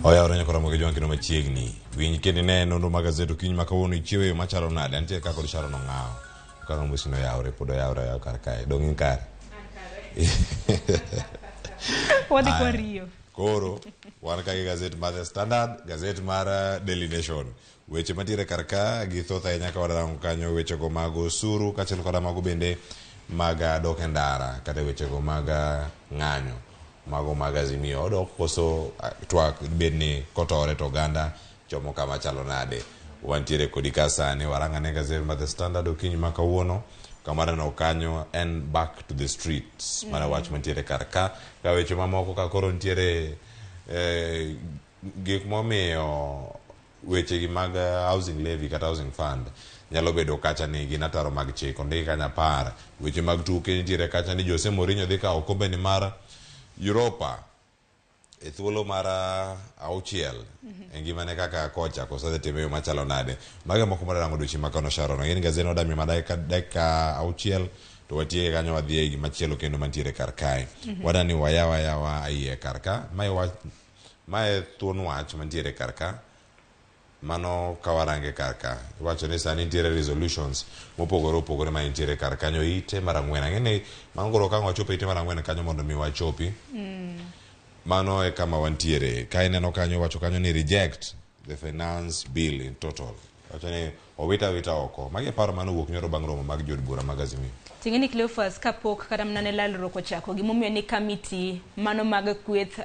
Oya orenyo kora moge jwan kino machiegni. Winyi kende ne nonro magazeto kiny makawuono ichiewo yo machalo nade. Antie kako disharo no ng'ao. Kaka mbusino yaure, podo yaure kar kae. Dong'in kare. Wadhi kwa Rio. Koro, wan kagi gazet mar The Standard, gazet mar Daily Nation. Weche matire kar ka gi thoth ahinya ka warango kanyo wechego mag osuru kaachiel koda mago bende mag dok e ndara kata wechego mag ng'anyo mago mag Azimio odok koso twak bedni kotore to oganda chomo kama chalo nade. Wantiere kodi ka sani warangane gazet mar The Standard okinyi ma kawuono kamara no kanyo and back to the streets mana wach mantiere kar ka weche mamoko ka koro ntiere gik momiyo weche gi mag housing levy kata housing fund nyalo bedo kacha ni gin ataro mag chik ondiki kanya par weche mag tuke nitiere kacha ni Jose Mourinho dhi kawo okombe ni mar Europa e thuolo mar auchiel engimane kaka kocha kosa timo yo machalo nade mage moko marango duchi makano sharono yin gazeno dami madaka auchiel to watie kanyo wadhi e gimachielo kendo mantiere kar kae wadani wayawa ayie kar ka mae thuon wach mantiere kar ka mano kawarange kar ka wacho ni sani nitiere resolutions mopogore ma nitiere kar kanyo ite marang'wen ang'eni mangoro ka wachopo ite marang'wen kanyo mondo mi wachopi mano e kama wantiere ka ineno kanyo wacho kanyo ni reject the finance bill in total wacho ni owita oko magi paro mano wuok nyoro bang' romo mag jod bura mag Azimio tingeni Cleophas kapok kata mnane lalruok ochako gimomiyo ni committee mano mag kweth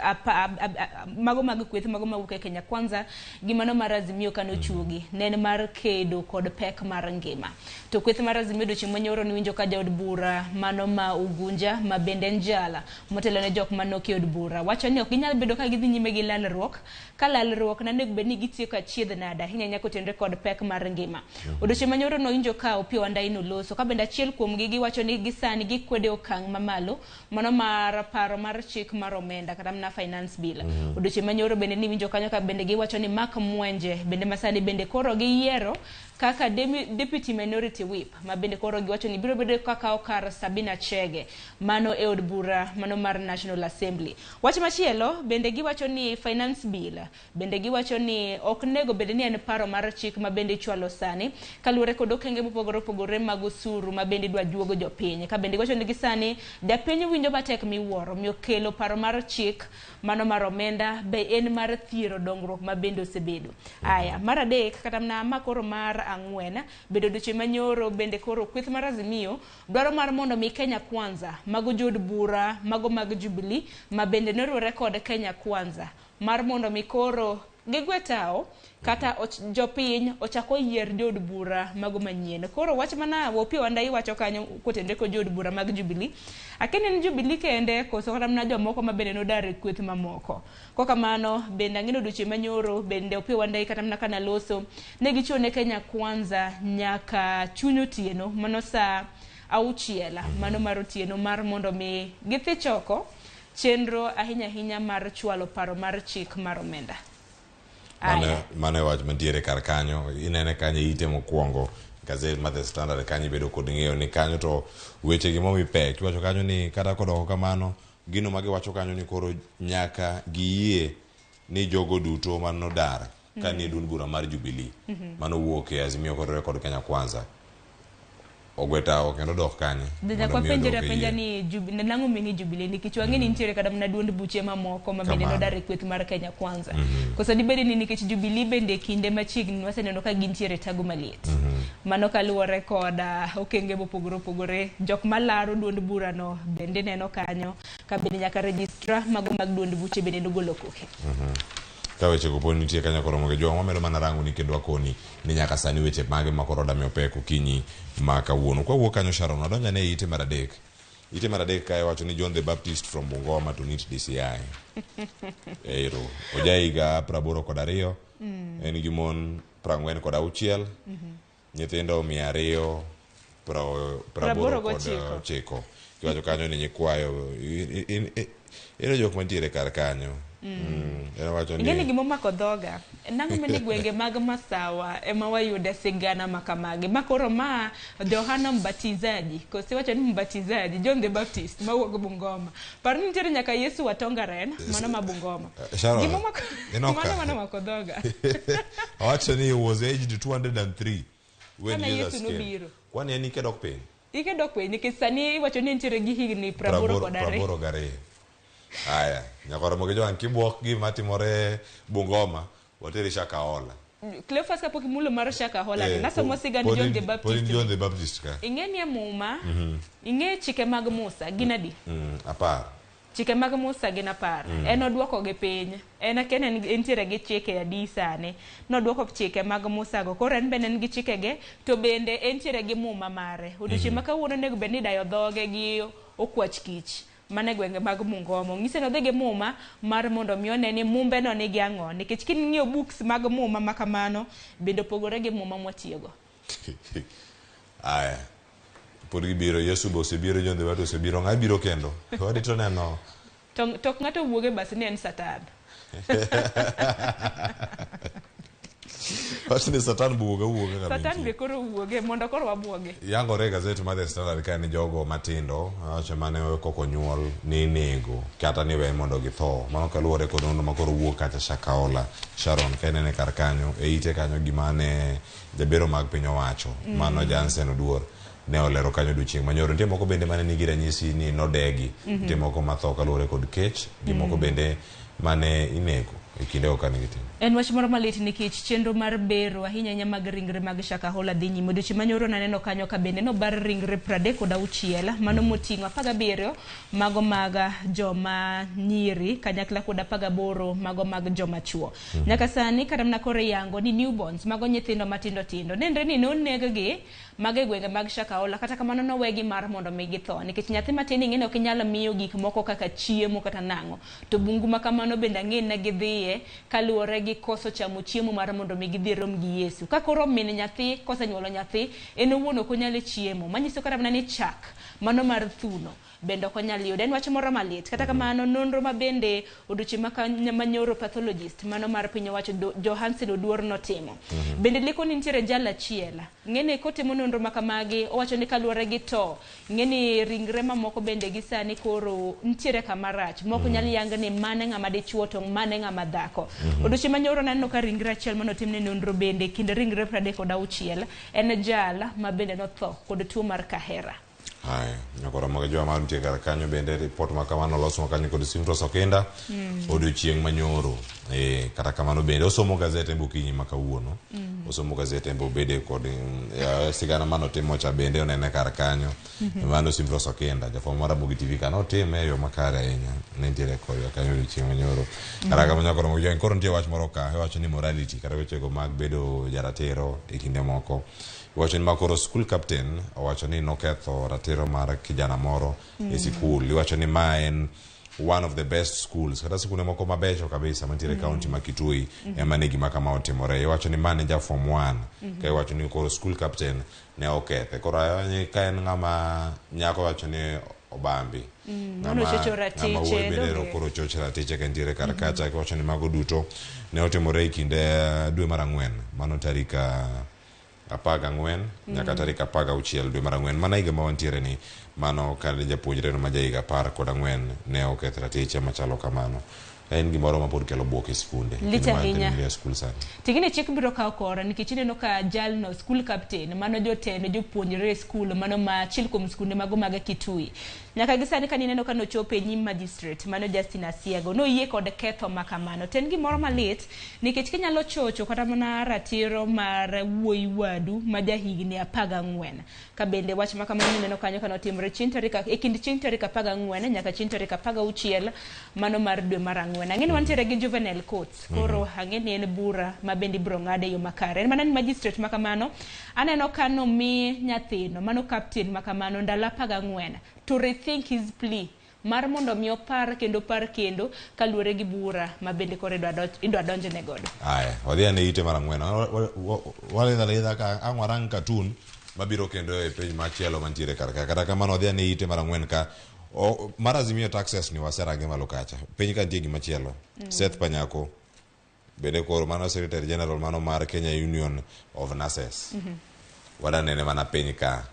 mago mag kweth mago mawuok e Kenya Kwanza gi mano mar Azimio kano chuogi nen mar kedo kod pek mar ngima to kweth mar Azimio do chimonyoro ni winjo ka jod bura mano ma Ugunja ma bende njala motelo ne jok mano ke od bura wacho ni ok ginyal bedo ka gidhi nyime gi lalruok ka lalruok nanego bed ni gitieko achiedh nada hinya nyako tenre kod pek mar ngima odiochieng' manyoro no winjo ka Opiyo Wandayi no loso ka bende achiel kuom gi wacho ni gisani gikwede okang' mamalo mano mar paro mar chik mar omenda kata na finance bill odiochieng' manyoro bende ni winjo kanyo ka bende giwacho ni Mark Mwenje bende masani bende koro giyiero kaka deputy minority whip ma bende koro giwacho ni biro bedo kaka okar Sabina Chege mano e od bura mano mar National Assembly wach machielo bende giwacho ni finance bill bende giwacho ni ok nego bende ni en paro mar chik ma bende ichwalo sani kaluwore kod okenge mopogore mag osuru ma bende dwa juogo jopiny ka bende giwacho ni gisani japiny winjo matek miwuoro miyo kelo paro mar chik mano mar omenda be en mar thiero dongruok ma bende osebedo aya mar adek kata ma koro mar ang'wen bedo duche manyoro bende koro kweth mar Azimio dwaro mar mondo mi Kenya Kwanza mago jod bura mago mag Jubilee ma bende norwore kod Kenya Kwanza mar mondo mi koro gigwetao kata jopiny ochako yier jod bura mago manyien koro wach mana Opiyo Wandayi wacho kanyo kotende ko jod bura mag Jubilee akene ni Jubilee kende koso kata na jomoko ma bende nodar e kweth mamoko koka mano bende ang'eno duche manyoro bende Opiyo Wandayi kata na kana loso ne gichone Kenya Kwanza nyaka chuny otieno mano sa auchiel mano mar otieno mar mondo mi githi choko chenro ahinya mar chwalo paro mar chik mar omenda mane wach mantiere kar kanyo inene kanyo ite mokwongo gazet mar The Standard kanyo bedo kod ng'eyo ni kanyo to weche gi momi pek wacho kanyo ni kata kodoko kamano gino magi wacho kanyo ni koro nyaka giyie ni jogo duto manodar kani dun bura mar Jubilee mano wuok e Azimio kod Kenya Kwanza ogwetao kendo dok kanye dada kwa penja ni nango mingi Jubilee nikech wang'eni nitiere kada mna duond buche mamoko ma bende nodar e kweth mar Kenya Kwanza koso dibedi ni nikech Jubilee bende kinde machiegni waseneno ka gintiere tago maliet mano kaluwore kod okenge mopogore jok malaro duond bura no bende neno kanyo ka bende nyaka registra mago mag duond buche bende nogolo koke ka weche go poni nitie kanyo koro moge joma medo mana rango ni kendo akoni ni nyaka sani weche mage makoro dami opeko kinyi ma kawuono kwa wuok kanyo Sharon adonja ne ite mar adek kae wacho ni John the Baptist from Bungoma to meet DCI ero ojaiga 82 en gi mon 46 nyithindo 289 kiwacho kanyo ni nyikwayo ero jok mantiere kar kanyo En wacho ni ingeni gimo mako dhoga nango mene gwenge mag Masawa ema wayude sigana makamagi makoro ma Johana Mbatizaji kosi wacho ni Mbatizaji John the Baptist mawuok Bungoma par ni nitiere nyaka Yesu Watongaren mano ma Bungoma gimo mako dhoga wacho ni he was aged 203 when Jesus came kwani en ikedok piny nikech sani wacho ni nitiere gi higni 82 aya nyakoro moge joan kibuok gi matimore Bungoma wateri Shakahola Cleophas kapok imulo mar Shakahola nasomo sigani John the Baptist ka ing'eni ya muma ing'e chike mag Musa ginadi apar chike mag Musa gin apar en oduoko gi piny en akene entiere gi chike adi sane noduoko chike mag Musa go koro en bende en gi chike ge to bende entiere gi muma mare odiochieng' ma kawuono nego bed ni dayo dhoge gi okwach kich mane gwenge mag Bungoma ng'ise no dhege muma mar mondo mi one ni mumbe no nigi ang'o nikech king'iyo books mag muma makamano bende opogore gi muma mwatiyogo aya pod gibiro Yesu bo osebiro John the Baptist osebiro ng'a biro kendo wadi to neno tok ng'ato wuoge bas ni en Satan Wasni Satan buoga ka Satan be koro wuoge mondo koro wabuoge yangore gazeti mar The Standard ka ni jogo matindo wacho mane koko nyuol ni nego kata ni we mondo githo mano kaluore kod nonro makoro wuok kacha Shakahola Sharon kenene kar kanyo e ite kanyo gimane jabero mag piny owacho mano Jansen Oduor ne olero kanyo duchieng' manyoro nitie moko bende mane nigi ranyisi ni nodegi nitie moko matho kaluore kod kech gi moko bende mane inego e kinde okanigi tim en wach moro malit nikech chenro mar bero ahinya mag ringre mag Shakahola dhi nyime odiochieng' manyoro naneno kanyo ka bende no bar ringre 36 mano moting'o 17 mago mag joma nyiri kanyakla kod 18 mago mag joma chuo nyaka sani kata mna kore yango ni newborns mago nyithindo matindo tindo nendre ni noneg-gi mage gwenge mag Shakahola kata kamano nowegi mar mondo mi githo nikech nyathi matin ing'eni ok inyalo miyo gik moko kaka chiemo kata nang'o to bungu makamano bende ang'eni gidhiye kaluwore gi koso chamo chiemo mar mondo mi gidhi rom gi Yesu ka koro min nyathi kosenyuolo nyathi en owuon ok onyal chiemo manyiso kata mana ni chak mano mar thuno bende ok onyal yudo en wach moro malit kata kamano nonro ma bende odiochieng' ma neuropathologist mano mar piny owacho Johansen Oduor notimo bende liko ni nitiere jal achiel ng'eni kotimo nonro makamagi owacho ni kaluwore gi to ng'eni ringre mamoko bende gi sani koro nitiere kamarach moko nyal yang ni mane ng'ama dichuo to mane ng'ama dhako odiochieng' manyoro naneno ka ringre achiel manotimne nonro bende kinde ringre 36 en jal ma bende notho kod tuo mar kahera Hai, nyakora mga jwa maru nitie kar kanyo bende report makamano loso makanyo kod Simtos Okinda odiochieng' manyoro kata kamano bende osomo gazete mbukinyi makawuono osomo gazete mbo bede kod sigana mano timo cha bende onene kar kanyo mano Simtos Okinda jafo mara Mugi TV kano time yo makare ahinya ne nitiere koyo kanyo odiochieng' manyoro kata kamano nyakora mga jwa koro nitie wach moro ka wacho ni morality kata wechego mag bedo jaratero e kinde moko wacho ni makoro school captain wacho ni noketho ratiro mar kijana moro e sikul wacho ni ma en one of the best schools kata sikunde moko mabecho kabisa mantiere county ma Kitui ema ne gima kama otimore wacho ni manager form 1 kai wacho ni koro school captain ne okethe koro ni ka en ng'ama nyako wacho ni obambi ng'ama chochoratiche bende koro chochoratiche ka ntiere kar kacha wacho ni mago duto ne otimore e kinde dwe mar ang'wen mano tarika 14 nyaka tarika 16 dwe mar ang'wen mana higa ma wantiere ni mano kane japuonjre no ma jahiga 14 ne oketho ratiche machalo kamano en gimoro ma pod kelo buok e skunde licha hinya skul sana tigine chik biro kawo kora nikech ineno ka jalno school captain mano jotende jopuonjre e skul mano ma chiel kuom skunde mago mag Kitui nyaka gisani ka nineno ka nochopo e nyim magistrate mano Justin Asiago noyie kod ketho makamano ten gimoro malit nikech kinyalo chocho kata mana ratiro mar wuoyi wadu ma jahigni 14 ka bende wach makamano nineno kanyo ka notimre e kind chieng' tarika 14 nyaka chieng' tarika 16 mano mar dwe mar ang'wen ang'eni wantiere gi juvenile courts koro ang'eni en bura ma bende ibiro ng'ade yo makare en mana ni magistrate makamano aneno ka nomi nyathino mano captain makamano ndalo 14 to rethink his plea mar mondo mi par kendo kaluwore gi bura ma bende kore idwa donjne godo aya odhi ane ite mar ang'wen waledha ka ang'warang katun mabiro kendo e piny machielo mantiere kar ka kata kamano odhi ane ite mar ang'wen ka Mar Azimio taxes ni waserange malo kacha. Piny ka nitie gimachielo. Seth Panyako bende koro mano Secretary General mano mar Kenya Union of Nurses. Wadanene mana piny ka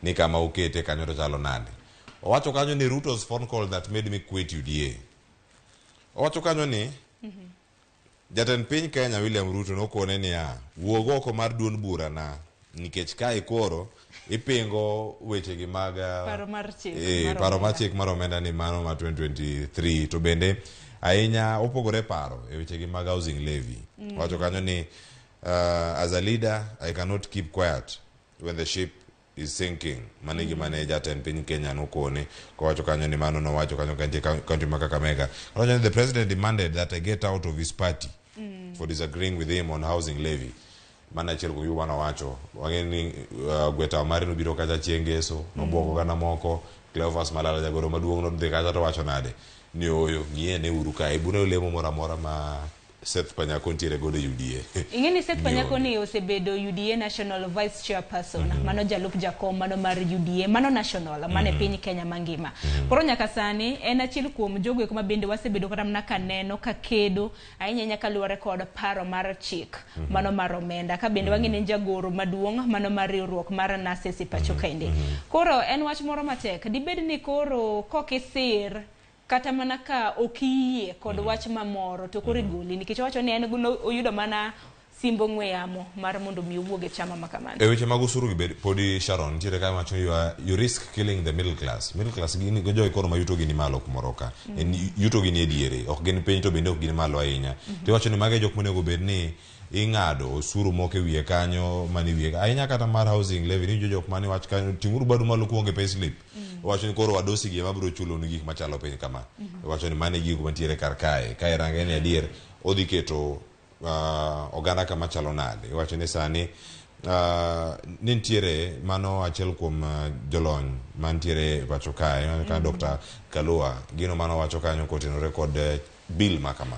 ni kama ukete kanyo to chalo nade. Owacho kanyo ni Ruto's phone call that made me quit UDA. Owacho kanyo ni Jatend piny Kenya William Ruto nokone niya wuog oko mar duond bura na nikech kae koro ipingo wechegi mag paro mar chik mar omenda ni mano ma 2023 to bende ahinya opogore paro e wechegi mag housing levy. Wacho kanyo ni as a leader I cannot keep quiet when the ship is sinking. Manigi mane jatend piny Kenya nokone ko wacho kanyo ni mano no wacho kanyo kanti ma Kakamega. The president demanded that I get out of his party for disagreeing with him on housing levy. Mana chel ko yuwa na wacho wangeni gweta mari no biro kacha chiengeso no boko kana moko Cleophas Malala jagoro maduong no de kacha to wacho nade ni oyo ngiene uruka e bune olemo mora mora ma Seth Panyako ntiere godo UDA. Ingeni Seth Panyako ni osebedo UDA National Vice Chairperson, mano jalup jakom mano mar UDA, mano national, mane piny Kenya mangima. Koro nyaka sani en achiel kuom jogo kuma bende wasebedo kata mana kaneno ka kedo ahinya nyaka luwore kod paro mar chik, mano mar omenda. Ka bende wang'eni jagoro maduong' mano mar riwruok mar nurses e pacho kaende. Koro en wach moro matek. Dibed ni koro kokisir kata mana ka okiyie kod wach mamoro to koro igoli nikech wacho ni en oyudo mana simbo ng'we yamo mar mondo mi owuog e chama makamano. E weche mag usuru gi podi Sharon ntiere ka wacho you risk killing the middle class. Middle class gini jogi koro ma yuto gini malo kumoro ka. Yuto gini e diere, ok gin piny to bende ok gin malo ahinya. To wacho ni mage jok monego bed ni ing'ado osuru moko e wiye kanyo mani wiye ahinya kata mar housing levy ni jok mani wach kanyo ting'uru badu malo kuonge pay slip. Wacho ni koro wadosi gi mabiro chulo ni gik machalo piny kama. Wacho ni mane gigo mantiere kar kae ka range ni adier odhi keto oganda kama chalo nade. Wacho ni sani nitiere mano achiel kuom jolony mantiere pacho kae ka Dr. Kalua gino mano wacho kanyo kotenore kod bill makama.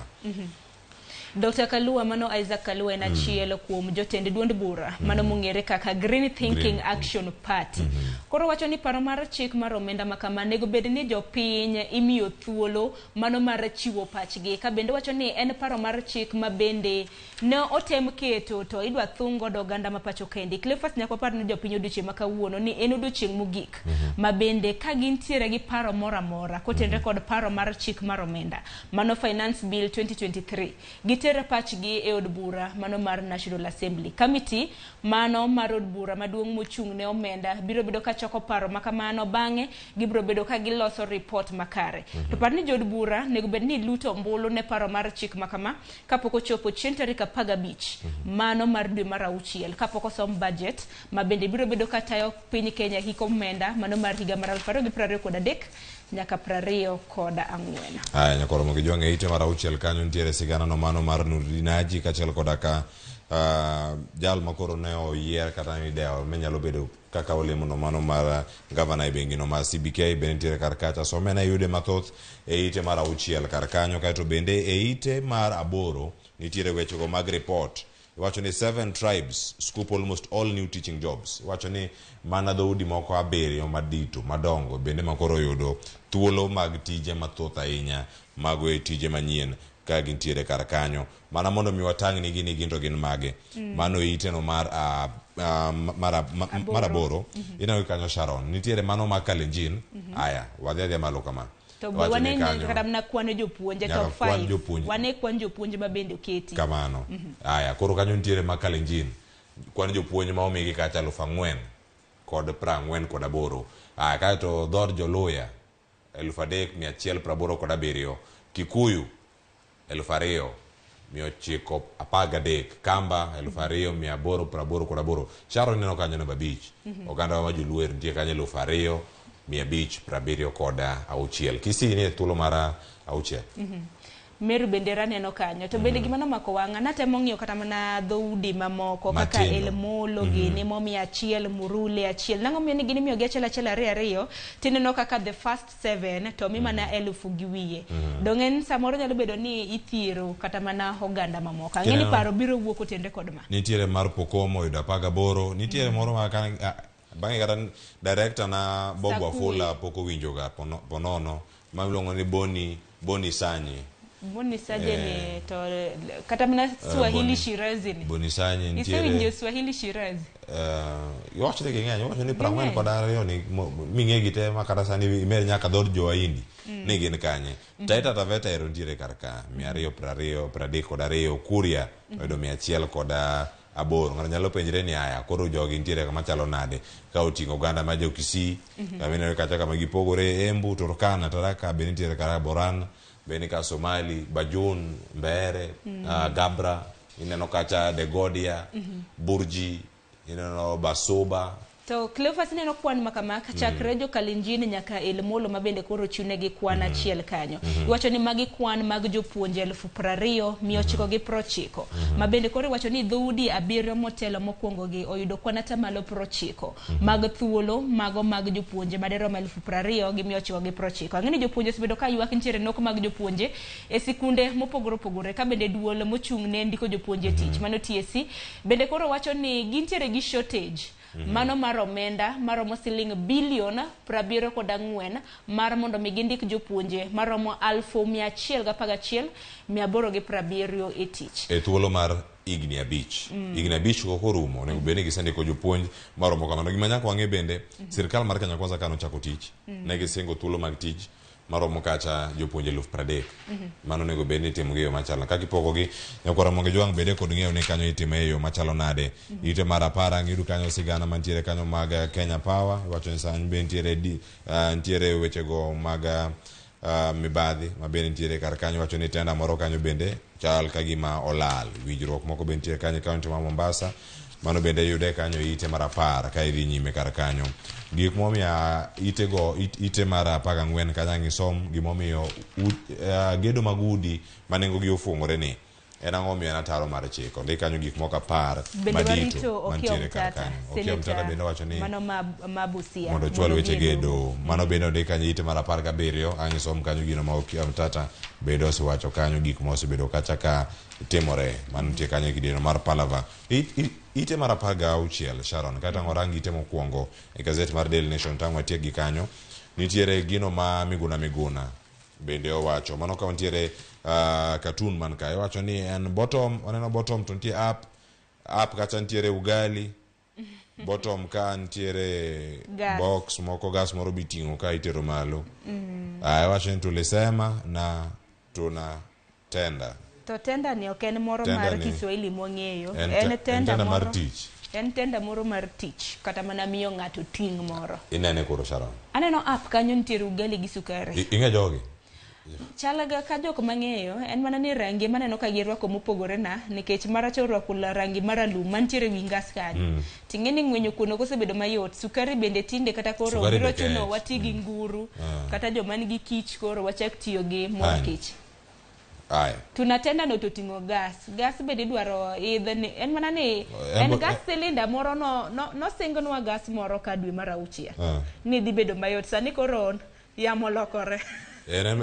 Dr. Kalua mano Isaac Kalua en achiel kuom jotend duond bura mano mong'ere kaka Green Thinking Action Party. Koro wacho ni paro mar chik mar omenda makama nego bed ni jopiny imiyo thuolo mano mar chiwo pachgi. Ka bende wacho ni en paro mar chik ma bende ne otem keto to idwa thung godo oganda ma pacho kendi. Cleophas nyako par ni jopiny odiochieng' ma kawuono ni en odiochieng' mogik ma bende ka gintiere gi paro mora mora kotenre kod paro mar chik mar omenda mano Finance Bill 2023 gitere pachgi e od bura mano mar National Assembly Committee mano mar od bura maduong' mochung' ne omenda biro bedo ka choko paro makamano bang'e gibiro bedo ka giloso report makare. To par ni jod bura nego bed ni luto ombulu ne paro mar chik makama kapok ochopo chieng' tarik 15 mano mar dwe mar auchiel kapok osom budget ma bende biro bedo ka tayo piny Kenya hiko omenda mano mar higa mar 2023 nyaka 2024. Nyakoro mogi jonge ite mar auchiel kanyo ntiere sigana no mano mar Nurdinaji kachiel kodaka jal makoro ne oyier kata ni deo menyalo bedo kaka olemo no mano mar gavana e bengi no mar CBK bende ntiere kar kacha so mena yude mathoth e ite mar auchiel kar kanyo kaito bende e ite mar aboro nitiere wechego mag report. Wacho ni 7 tribes scoop almost all new teaching jobs. Wacho ni mana dhoudi moko abiriyo madito madongo bende makoro yudo thuolo mag tije mathoth ahinya mago e tije manyien ka gintiere kar kanyo. Mana mondo mi watang' ni gini ginto gin mage. Mano ite no mar aboro. Ina kanyo Sharon. Nitiere mano ma Kalenjin. Aya, wadhi malo kama. To wane kata mna kwano jopuonje top 5 wane kwan jopuonje ma bende oketi kamano. Aya koro kanyo ntiere ma Kalenjin kwan jopuonje ma omigi kacha 4,000 kod 48. Aya kaito dhod joluya 3,187. Kikuyu 2,913. Kamba 2,888. Sharon neno kanyo namba beach. Oganda wa joluer ntie kanyo 2,570 Kisii ni thuolo mara auchiel. Meru bendera neno kanyo to bende gimana mako wanga natemo ng'iyo kata mana dhoudi mamoko kaka El Molo gini momi achiel Murule achiel nango miyo ni gini miyo gi achiel ariyo tineno kaka the first 7 to mi mana 1000 gi wiye dongen samoro nyalo bedo ni ithiro kata mana oganda mamoko ng'eni paro biro wuok otende kod ma nitiere mar Pokomo yuda 18 nitiere moro ma bangi kata director na Bob Sakui. Wafula poko winjo ga ponono mamilongo ni Boni Sanyi Boni Sajeni to kata mna Swahili Shirazi ni Boni Sanyi ntiere Swahili Shirazi yoch de ng'eny yoch ni prangwen kod ariyo ni ming'e gite makata sani imer nyaka dhod jowaindi ni gin kanye Taita Taveta ero ntiere karka 220 32 Kuria odo 100 kod aboro ng'ato nyalo penjre ni aya koro jogi ntiere kama chalo nade ka oting'o oganda ma jo Kisii kamine kacha kama gipogore Embu Turkana Taraka bende ntiere kara Boran bende ka Somali Bajun Mbeere Gabra ineno kacha Degodia Burji ineno Basoba to Cleophas neno kwan makamaka chakre jo Kalenjin nyaka Elmolo mabende koro chune gi kwan achiel kanyo iwacho ni magi kwan mag jopuonje 20,990 mabende koro iwacho ni dhoudi 7 motelo mokwongo gi oyudo kwan atamalo 90 mag thuolo mago mag jopuonje maderomo 20,990 ang'eni jopuonje osebedo ka ywak ntiere nok mag jopuonje e sikunde mopogore opogore ka bende duol mochung' ne ndiko jopuonje tich mano TSC bende koro wacho ni gintiere gi shortage mano mar omenda maromo siling bilion 74 mar mondo mi gindik jopuonje maromo 111,870 e tich e thuolo mar igni 5 igni 5 koko rumo ne bene gisendiko jopuonj maromo kamano gima nyaka wang'e bende sirkal mar Kenya Kwanza kano chako tich ne gisingo thuolo mag tich maromo kacha jopuonje 30,000 mano nego bende timo gi yo machalo kaka ipoko gi nyakora monge jwang bende kod ng'eyo ni kanyo itime e yo machalo nade ite mar 10 ng'idu kanyo sigana mantiere kanyo mag Kenya Power wacho ni sani bende ntiere wechego mag mibadhi ma bende ntiere kar kanyo wacho ni tenda moro kanyo bende chal kagima olal winjruok moko bende ntiere kanyo kaunti ma Mombasa mano bende yude kanyo ite mar 10 ka idhi nyime kar kanyo gik momiyo ite mar 14 kanya ng'isom gimomiyo gedo mag udi manengo gi ofungore ni en ang'o miyo en ataro mar chiko ndi kanyo gik moko 10 madito mantiere kar kanyo Okiya Mtata bende wacho ni mano mabusia mondo chwal weche gedo mano bende ndi kanyo ite mar 17 ang'isom kanyo gino ma Okiya Mtata bende osewacho kanyo gik mosebedo kacha ka timore mantie kanyo kidino mar Palava ite mar 16 Sharon kata ngorangi ite mokwongo e gazet mar Daily Nation tangwa tie gi kanyo nitiere gino ma Miguna bende owacho mano ka ntiere cartoon man ka owacho ni en bottom oneno bottom to ntie up kacha ntiere ugali bottom ka ntiere box moko gas moro biting'o ka itero malo owacho ni tulisema na tuna tenda to tenda ni ok en moro mar Kiswahili mong'eyo en tenda mar tich en tenda moro mar tich kata mana miyo ng'ato ting' moro inene koro Sharon aneno app kanyo ntiere ugali gi sukari ing'e jogi chalaga ka jok mang'eyo en mana ni rangi maneno ka girwako mopogore na nikech maracho orwako rangi maralum mantiere wi ngas kanyo ting'e ni ng'wenyo kuno kosebedo mayot sukari bende tinde kata koro biro chuno wati gi nguru kata joma nigi kich koro wachak tiyo gi mor kich aya tunatenda no toting'o gas bende idwaro idhe en mana ni en gas cylinder moro no singonwa gas moro ka dwe mar 6 ni dhi bedo mayot sani koro yamo lokore en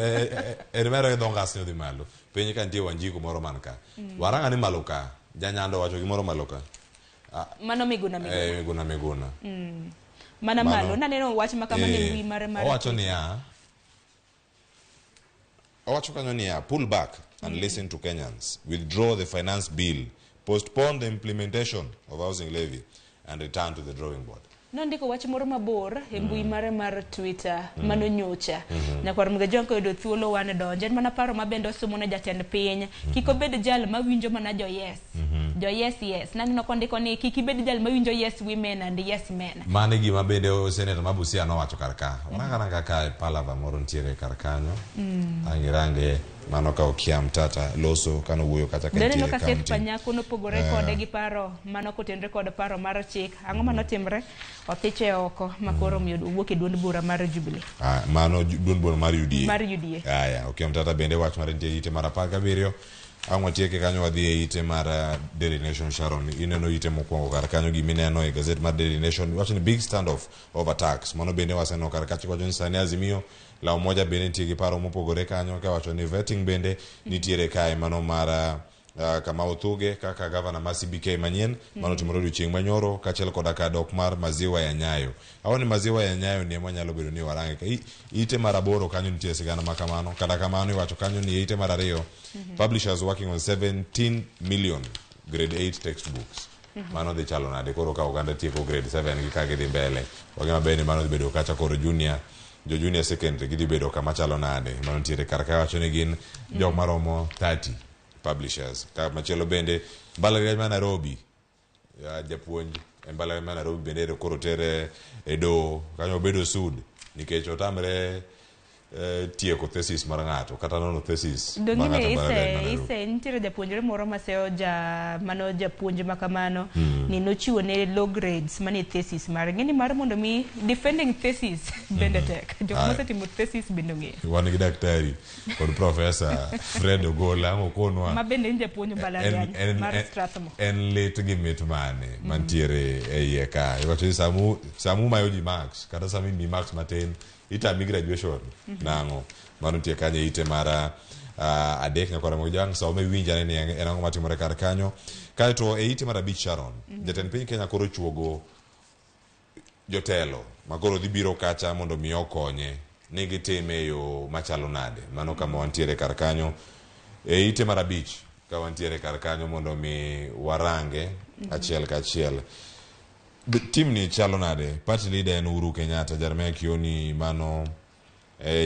mero dho ngas ni dhi malo piny ka nitie Wanjiku moro man ka waranga ni malo ka janyando wacho gimoro malo ka mano Miguna mana malo naneno wach makama ne wi mare owacho ni owacho kanyo ni pull back and listen to Kenyans, withdraw the finance bill, postpone the implementation of housing levy and return to the drawing board. Nondiko wach moro mabor e mbui mare mar Twitter mano nyocha nyakwar mga jonko yudo thuolo wan donje mana paro mabende osomo na jatend piny kiko bed jal mawinjo mana jo yes nanino kondiko ni kiki bed jal mawinjo yes women and yes men mane gima bende senator Mabusia no wacho karka oranga ka Palava moro ntiere karkanyo angirange mano ka Okiya Mtata loso kano wuoyo kata ka ntiere ka Seth Panyako no pogore kode gi paro mano kotenre kod paro mar chik ang'o mano timre othiche oko makoro miyo wuok e duond bura mar Jubilee mano duond bura mar UDA aya Okiya Mtata bende wach mar ntie ite mar 17 ang'o tieke kanyo wadhi e ite mar Daily Nation Sharon ineno ite mokwongo kar kanyo gimineno e gazet mar Daily Nation wacho ni big standoff over tax mano bende waseno kar kachi wacho ni sani Azimio la umoja bende ntie gi paro mopogore kanyo ka wacho ni vetting bende nitiere kae mano mar kama Uthuge kaka gavana ma CBK manyien mano timoro odiochieng' manyoro kaachiel koda ka dok mar maziwa ya Nyayo. Awoni maziwa ya Nyayo ni ema nyalo bedo ni warange ite mar 8 kanyo nitie sigana makamano kata kamano iwacho kanyo ni ite mar 2 publishers working on 17 million grade 8 textbooks. Mano dhi chalo nade koro ka oganda tieko grade 7 gi ka gidhi mbele wagema bende mano dhi bedo kacha koro junior secondary gidhi bedo kama chalo nade mano tiere karka wacho ni gin jok maromo 30 publishers. Ka machielo bende mbalariany ma Nairobi japuonj mbalariany ma Nairobi bende koro tere edo kanyo bedo sud nikech otamre tieko thesis mar ng'ato kata nono thesis ise nitiere japuonjre moro maseo mano japuonj makamano ni nochiwo ne low grades mani thesis mar ng'eni mar mondo mi defending thesis bende tek jok mosetimo thesis bende ng'eyo wan gi daktari kod professor Fred Ogola okonwa ma bende en japuonj mbalariany mar Strathmore en lit gi mit mane mantiere e iye ka iwacho samu mayo ji marks kata sami mi marks matin itami graduation nango mano tie kanye ite mara adek nyakora mo jang so me winja ni en ango matimore kar kanyo kaito e ite mara Beach Sharon jatend piny Kenya koro chuogo jotelo magoro dhi biro kacha mondo mi okonye ne gitime yo machalo nade mano kama wantiere kar kanyo e ite mara Beach ka wantiere kar kanyo mondo mi warange achiel ka achiel. Team ni chalo nade party leader en Uhuru Kenyatta Jeremiah Kioni mano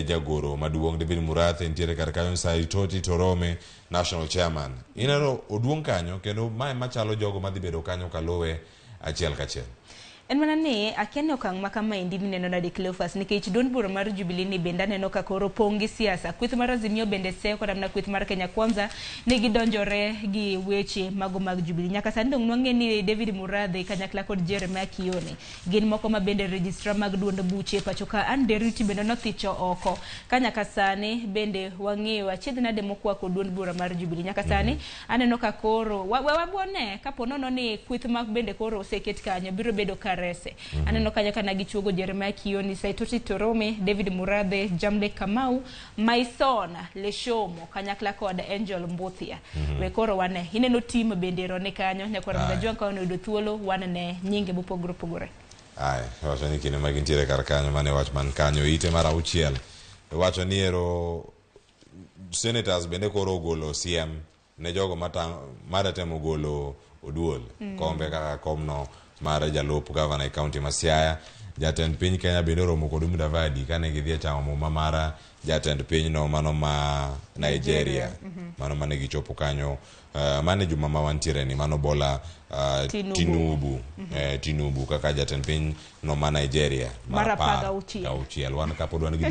jagoro maduong' David Murathe ntiere kar kanyo Saitoti Torome national chairman inano oduong' kanyo kendo mae machalo jogo madhi bedo kanyo kaluwe achiel kachiel. En mana ni akiani okang' makama indi ni neno nade Cleophas nikech duond bura mar Jubilee ni bende aneno ka koro pongi siasa kweth mar Azimio bende seo kod amna kweth mar Kenya Kwanza ne gidonjore gi weche mago mag Jubilee nyaka sani dong nwang'e ni David Murathe kanyakla kod Jeremiah Kioni gin moko ma bende registrar mag duond buche pacho ka Anderiti bende nothicho oko ka nyaka sani bende wang'eyo achiedh nade mokwako duond bura mar Jubilee nyaka sani aneno ka koro wabone kapo nono ni kweth mag bende koro oseket kanyo biro bedo rese aneno kanya kana gichuogo Jeremiah Kioni Saitoti Torome David Murathe Jamle Kamau Maisona Leshomo kanyakla kod Angel Mbuthia we koro wane ineno team bende rone kanyo nyakora mdajua kwa ono thuolo wane nyinge mopogore wacho ni kine magintiere kar kanyo mane wach man kanyo ite mara uchiel wacho ni ero senators bende koro ogolo CM ne jogo mara temo golo oduol kombe kaka komno mara jalup governor e county ma Siaya jatend piny Kenya bende romo kod Mudavadi kane gidhi chamo muma mara jatend piny no mano ma Nigeria mano mane gichopo kanyo mane juma ma wantiere ni mano Bola Tinubu Tinubu kaka jatend piny no ma Nigeria mara paga uchiel wan kapod wan gi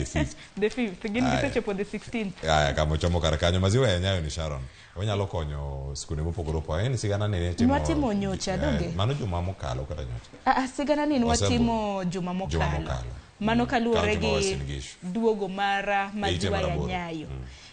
the 5th gin gisechopo the 16th kama chomo kar kanyo maziwa ya Nyayo ni Sharon onyalo konyo skune mopogore opogore en sigana ni watimo nyocha donge mano juma mokalo kata nyocha sigana ni watimo juma mokalo mano kaluwore gi duogo mara maziwa ya Nyayo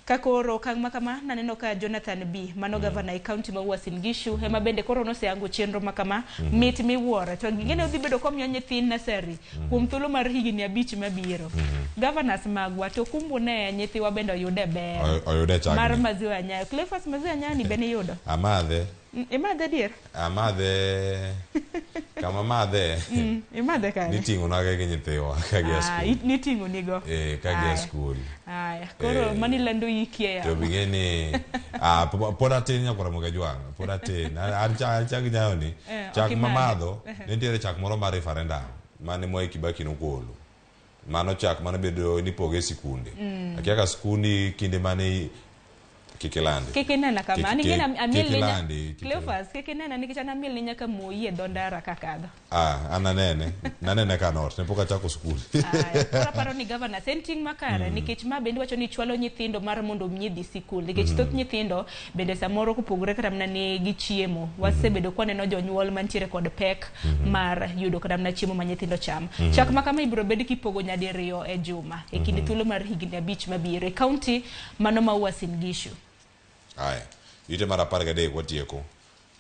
kakoro kang makama naneno ka Jonathan B mano governor e county ma Uasin Gishu hema bende koro noseango chenro makama mit miwuoro to gingene udhi bedo kom nyithin nasari kuom thuolo mar higini 5 mabiro governors magwa to kumbune nyithiwa bende oyude ber mar maziwa ya Nyayo Cleophas maziwa ya Nyayo ni bene yudo amadhe imadhe dier amadhe kama madhe imadhe kane nitingo naga gi nyithiwa kagia school nitingo nigo kagia school koro mani lando yikie to bigeni poda tin nyakora moga jwang poda tin chak Nyayo ni chak mamadho nitiere chak moro mar referendum mane Mwai Kibaki nogolo mano chak mane bedo ni poge sikunde akiaka skundi kinde mane Kikilandi Kikinena kama ningena amil Cleophas kikinena nikichana amil ninya kama moye dondara kakadho nanene kanot ne poka chako skul paro ni governor senting makare nikech ma bende wacho ni chwalo nyithindo mar mondo mnyidhi sikul nikech thoth nyithindo bende samoro kupogore kata mna ne gichiemo wasebedo kwaneno jonyuol mantiere kod pek mar yudo kata mna chiemo ma nyithindo cham chak makama ibiro bed kipogo nyadiriyo e juma e kinde thuolo mar higni 5 mabiro e county mano ma Uasin Gishu ite mara 13 watieko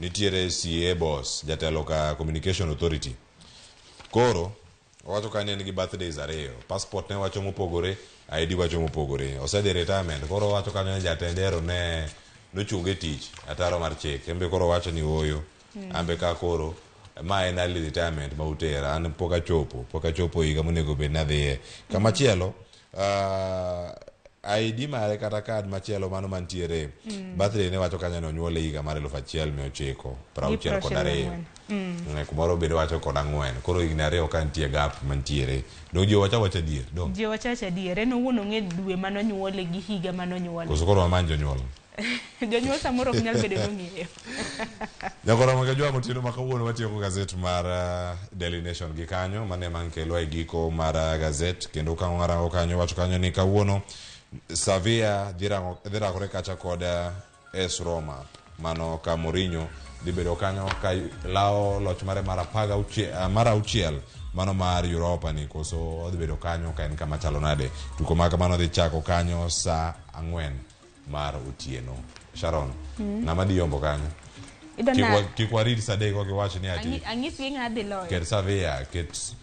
nitiere CA boss jatelo ka communication authority koro wacho ka ne gi birthdays ariyo passport ne wacho mopogore ID wacho mopogore osedhi retirement koro wacho ka ne jatendero ne nochunge tich ataro mar chik embe koro wacho ni oyo ambe ka koro ma en early retirement ma utera an pok achopo higa monego bed nadhiye kamachielo ID mare kata card machielo mano mantiere birthday ne wacho kanyo nonyuole higa mar 1962 kumoro bedo wacho kod 4 koro higni 2 ka nitie gap mantiere dong ji wacha dier dong ji wacha dier en owuon ong'e dwe manonyuole gi higa manonyuole koso koro wamanj jonyuol jonyuol samoro ok nyal bedo nong'eyo nyakoro mage jwa motino ma kawuono watieko gazet mar Daily Nation gi kanyo mane mankelo e giko mar gazet kendo kango kanyo wacho kanyo ni kawuono Sevilla dhi rakore kacha kod AS Roma mano ka Mourinho dhi bedo kanyo ka lao loch mare mar auchiel mano mar Europa ni koso odhi bedo kanyo ka en kama chalo nade tuko maka mano dhi chako kanyo saa 4 mar otieno Sharon ng'ama dhi yombo kanyo kik warid sadek kwa kiwacho ni ati ang'isi ng'a dhi loyo ket Sevilla ket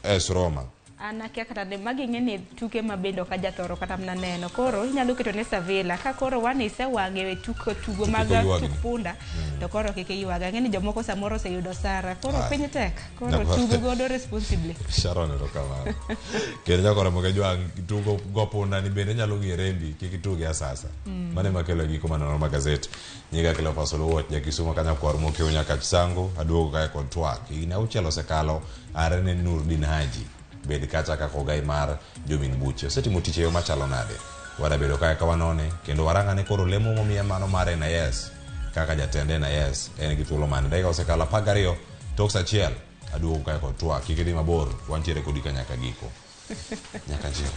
AS Roma anakia kata de magi ng'eni tuke mabendo ka jathoro kata mna neno koro inyalo keto ne Sevilla ka koro wan isewang'e we tugo mag tuk punda to koro kike yuaga ng'eni jomoko samoro oseyudo sara koro piny tek koro tugo godo responsibly Sharon ro kama kendo jakora moke jwa tugo go punda ni bende nyalo ng'e rembi kik tuge asasa mane makelo giko maneno mag gazet nyiga kelo pasolo wot nyakisumo kanya kwar moke nyaka chisango aduogo kae kod twak ina uchelo sekalo arene Nurdin Haji bed kacha ka kogai mar Jomin Buche setimo tich yo machalo nade wada bedo kaya kawanone kendo warangane koro lemo momiya mano mare na yes kaka jatende na yes en gi thuolo mane daika osekala 12 tok achiel aduogo kaya kod twak kik dhi mabor wantiere kodi ka nyaka giko nyaka njiro